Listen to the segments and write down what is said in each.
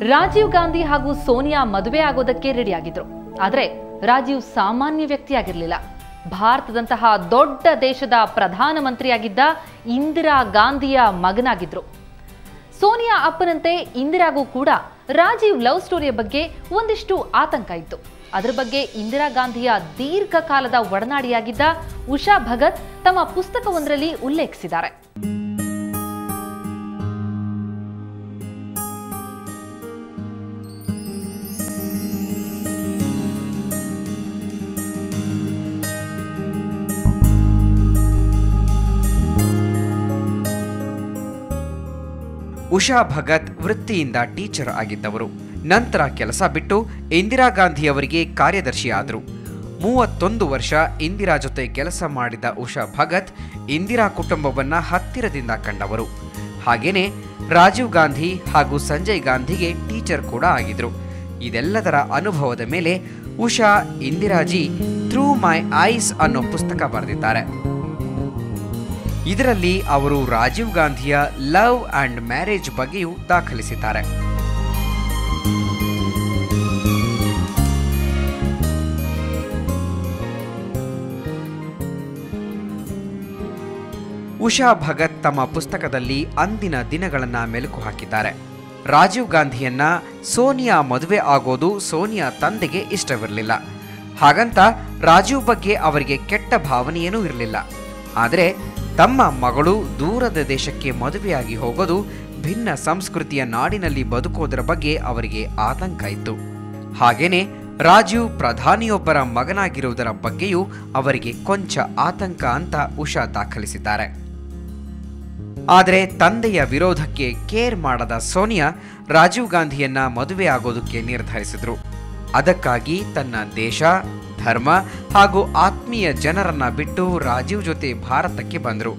ರಾಜೀವ್ ಗಾಂಧಿ ಹಾಗೂ ಸೋನಿಯಾ ಮದುವೆ ಆಗೋದಕ್ಕೆ ರೆಡಿಯಾಗಿದ್ರು. ಆದರೆ ರಾಜೀವ್ ಸಾಮಾನ್ಯ ವ್ಯಕ್ತಿಯಾಗಿರಲಿಲ್ಲ. ಭಾರತದಂತಹ ದೊಡ್ಡ ದೇಶದ ಪ್ರಧಾನಮಂತ್ರಿಯಾಗಿದ್ದ ಇಂದಿರಾ ಗಾಂಧಿಯ ಮಗನಾಗಿದ್ರು. ಸೋನಿಯಾ ಅಪ್ಪನಂತೆ ಇಂದಿರಾಗೂ ಕೂಡ ರಾಜೀವ್ ಲವ್ ಸ್ಟೋರಿಯ ಬಗ್ಗೆ ಒಂದಿಷ್ಟು ಆತಂಕ ಇತ್ತು. ಅದರ ಬಗ್ಗೆ ಇಂದಿರಾ ಗಾಂಧಿಯ ದೀರ್ಘಕಾಲದ ಒಡನಾಡಿಯಾಗಿದ್ದ ಉಷಾ ಭಗತ್ ತಮ್ಮ ಪುಸ್ತಕವೊಂದರಲ್ಲಿ ಉಲ್ಲೇಖಿಸಿದ್ದಾರೆ. ಉಷಾ ಭಗತ್ ವೃತ್ತಿಯಿಂದ ಟೀಚರ್ ಆಗಿದ್ದವರು. ನಂತರ ಕೆಲಸ ಬಿಟ್ಟು ಇಂದಿರಾ ಗಾಂಧಿಯವರಿಗೆ ಕಾರ್ಯದರ್ಶಿ ಆದರು. 31 ವರ್ಷ ಇಂದಿರಾ ಜೊತೆ ಕೆಲಸ ಮಾಡಿದ ಉಷಾ ಭಗತ್ ಇಂದಿರಾ ಕುಟುಂಬವನ್ನ ಹತ್ತಿರದಿಂದ ಕಂಡವರು. ಹಾಗೇನೆ ರಾಜೀವ್ ಗಾಂಧಿ ಹಾಗೂ ಸಂಜಯ್ ಗಾಂಧಿಗೆ ಟೀಚರ್ ಕೂಡ ಆಗಿದ್ರು. ಇದೆಲ್ಲದರ ಅನುಭವದ ಮೇಲೆ ಉಷಾ ಇಂದಿರಾಜಿ ಥ್ರೂ ಮೈ ಐಸ್ ಅನ್ನೋ ಪುಸ್ತಕ ಬರೆದಿದ್ದಾರೆ. ಇದರಲ್ಲಿ ಅವರು ರಾಜೀವ್ ಗಾಂಧಿಯ ಲವ್ ಅಂಡ್ ಮ್ಯಾರೇಜ್ ಬಗ್ಗೆಯೂ ದಾಖಲಿಸಿದ್ದಾರೆ. ಉಷಾ ಭಗತ್ ತಮ್ಮ ಪುಸ್ತಕದಲ್ಲಿ ಅಂದಿನ ದಿನಗಳನ್ನ ಮೆಲುಕು ಹಾಕಿದ್ದಾರೆ. ರಾಜೀವ್ ಗಾಂಧಿಯನ್ನ ಸೋನಿಯಾ ಮದುವೆ ಆಗೋದು ಸೋನಿಯಾ ತಂದೆಗೆ ಇಷ್ಟವಿರಲಿಲ್ಲ. ಹಾಗಂತ ರಾಜೀವ್ ಬಗ್ಗೆ ಅವರಿಗೆ ಕೆಟ್ಟ ಭಾವನೆಯೇನೂ ಇರಲಿಲ್ಲ. ಆದರೆ ತಮ್ಮ ಮಗಳು ದೂರದ ದೇಶಕ್ಕೆ ಮದುವೆಯಾಗಿ ಹೋಗೋದು, ಭಿನ್ನ ಸಂಸ್ಕೃತಿಯ ನಾಡಿನಲ್ಲಿ ಬದುಕೋದರ ಬಗ್ಗೆ ಅವರಿಗೆ ಆತಂಕ ಇತ್ತು. ಹಾಗೇನೆ ರಾಜೀವ್ ಪ್ರಧಾನಿಯೊಬ್ಬರ ಮಗನಾಗಿರುವುದರ ಬಗ್ಗೆಯೂ ಅವರಿಗೆ ಕೊಂಚ ಆತಂಕ ಅಂತ ಉಷಾ ದಾಖಲಿಸಿದ್ದಾರೆ. ಆದರೆ ತಂದೆಯ ವಿರೋಧಕ್ಕೆ ಕೇರ್ ಮಾಡದ ಸೋನಿಯಾ ರಾಜೀವ್ ಗಾಂಧಿಯನ್ನ ಮದುವೆ ಆಗೋದಕ್ಕೆ ನಿರ್ಧರಿಸಿದ್ರು. ಅದಕ್ಕಾಗಿ ತನ್ನ ದೇಶ, ಧರ್ಮ ಹಾಗೂ ಆತ್ಮೀಯ ಜನರನ್ನ ಬಿಟ್ಟು ರಾಜೀವ್ ಜೊತೆ ಭಾರತಕ್ಕೆ ಬಂದರು.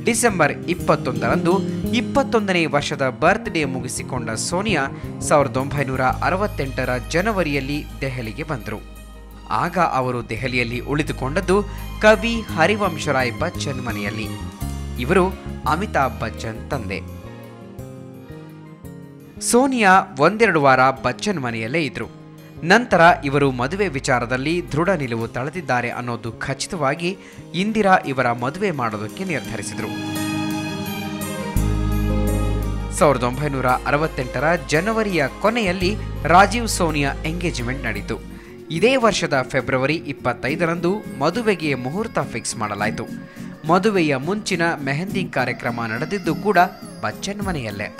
ಡಿಸೆಂಬರ್ 21ರಂದು 21ನೇ ವರ್ಷದ ಬರ್ತ್ಡೇ ಮುಗಿಸಿಕೊಂಡ ಸೋನಿಯಾ 1968ರ ಜನವರಿಯಲ್ಲಿ ದೆಹಲಿಗೆ ಬಂದರು. ಆಗ ಅವರು ದೆಹಲಿಯಲ್ಲಿ ಉಳಿದುಕೊಂಡದ್ದು ಕವಿ ಹರಿವಂಶರಾಯ್ ಬಚ್ಚನ್ ಮನೆಯಲ್ಲಿ. ಇವರು ಅಮಿತಾಬ್ ಬಚ್ಚನ್ ತಂದೆ. ಸೋನಿಯಾ 1-2 ವಾರ ಬಚ್ಚನ್ ಮನೆಯಲ್ಲೇ ಇದ್ರು. ನಂತರ ಇವರು ಮದುವೆ ವಿಚಾರದಲ್ಲಿ ದೃಢ ನಿಲುವು ತಳೆದಿದ್ದಾರೆ ಅನ್ನೋದು ಖಚಿತವಾಗಿ ಇಂದಿರಾ ಇವರ ಮದುವೆ ಮಾಡೋದಕ್ಕೆ ನಿರ್ಧರಿಸಿದರು. 1968ರ ಜನವರಿಯ ಕೊನೆಯಲ್ಲಿ ರಾಜೀವ್ ಸೋನಿಯಾ ಎಂಗೇಜ್ಮೆಂಟ್ ನಡೆಯಿತು. ಇದೇ ವರ್ಷದ ಫೆಬ್ರವರಿ 25ರಂದು ಮದುವೆಗೆ ಮುಹೂರ್ತ ಫಿಕ್ಸ್ ಮಾಡಲಾಯಿತು. ಮದುವೆಯ ಮುಂಚಿನ ಮೆಹಂದಿ ಕಾರ್ಯಕ್ರಮ ನಡೆದಿದ್ದು ಕೂಡ ಬಚ್ಚನ್ ಮನೆಯಲ್ಲೇ.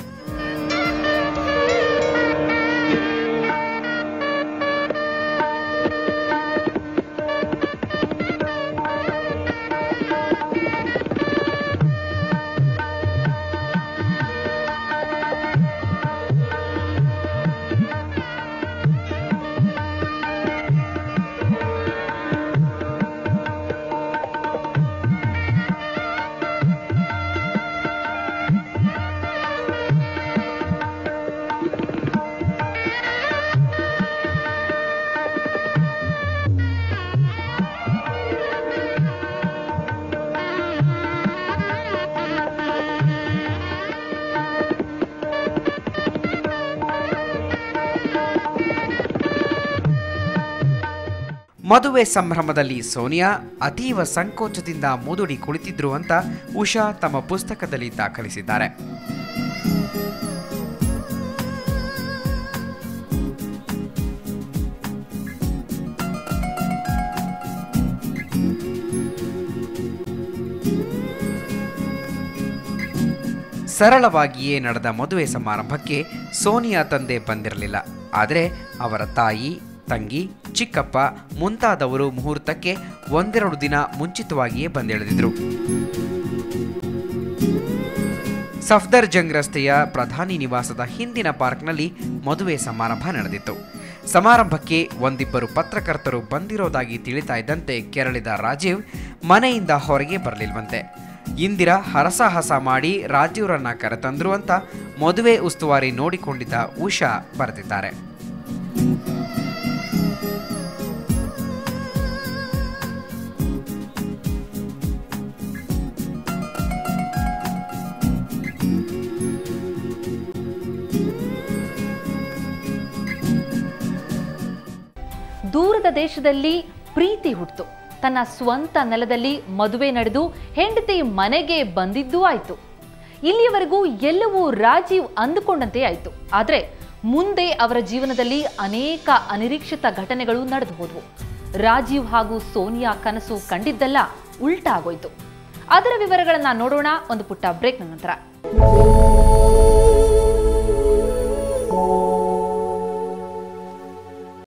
ಮದುವೆ ಸಂಭ್ರಮದಲ್ಲಿ ಸೋನಿಯಾ ಅತೀವ ಸಂಕೋಚದಿಂದ ಮುದುಡಿ ಕುಳಿತಿದ್ರು ಅಂತ ಉಷಾ ತಮ್ಮ ಪುಸ್ತಕದಲ್ಲಿ ದಾಖಲಿಸಿದ್ದಾರೆ. ಸರಳವಾಗಿಯೇ ನಡೆದ ಮದುವೆ ಸಮಾರಂಭಕ್ಕೆ ಸೋನಿಯಾ ತಂದೆ ಬಂದಿರಲಿಲ್ಲ. ಆದರೆ ಅವರ ತಾಯಿ, ತಂಗಿ, ಚಿಕ್ಕಪ್ಪ ಮುಂತಾದವರು ಮುಹೂರ್ತಕ್ಕೆ 1-2 ದಿನ ಮುಂಚಿತವಾಗಿಯೇ ಬಂದಿಳಿದಿದ್ರು. ಸಫ್ದರ್ಜಂಗ್ ರಸ್ತೆಯ ಪ್ರಧಾನಿ ನಿವಾಸದ ಹಿಂದಿನ ಪಾರ್ಕ್ನಲ್ಲಿ ಮದುವೆ ಸಮಾರಂಭ ನಡೆದಿತ್ತು. ಸಮಾರಂಭಕ್ಕೆ ಒಂದಿಬ್ಬರು ಪತ್ರಕರ್ತರು ಬಂದಿರೋದಾಗಿ ತಿಳಿತಾ ಇದ್ದಂತೆ ಕೆರಳಿದ ರಾಜೀವ್ ಮನೆಯಿಂದ ಹೊರಗೆ ಬರಲಿಲ್ವಂತೆ. ಇಂದಿರಾ ಹರಸಾಹಸ ಮಾಡಿ ರಾಜೀವ್ರನ್ನ ಕರೆತಂದ್ರು ಅಂತ ಮದುವೆ ಉಸ್ತುವಾರಿ ನೋಡಿಕೊಂಡಿದ್ದ ಉಷಾ ಬರೆದಿದ್ದಾರೆ. ದೂರದ ದೇಶದಲ್ಲಿ ಪ್ರೀತಿ ಹುಟ್ಟಿತು. ತನ್ನ ಸ್ವಂತ ನೆಲದಲ್ಲಿ ಮದುವೆ ನಡೆದು ಹೆಂಡತಿ ಮನೆಗೆ ಬಂದಿದ್ದೂ ಆಯ್ತು. ಇಲ್ಲಿಯವರೆಗೂ ಎಲ್ಲವೂ ರಾಜೀವ್ ಅಂದುಕೊಂಡಂತೆ ಆಯ್ತು. ಆದರೆ ಮುಂದೆ ಅವರ ಜೀವನದಲ್ಲಿ ಅನೇಕ ಅನಿರೀಕ್ಷಿತ ಘಟನೆಗಳು ನಡೆದು ಹೋದವು. ರಾಜೀವ್ ಹಾಗೂ ಸೋನಿಯಾ ಕನಸು ಕಂಡಿದ್ದೆಲ್ಲ ಉಲ್ಟಾ ಆಗೋಯ್ತು. ಅದರ ವಿವರಗಳನ್ನ ನೋಡೋಣ ಒಂದು ಪುಟ್ಟ ಬ್ರೇಕ್ನ ನಂತರ.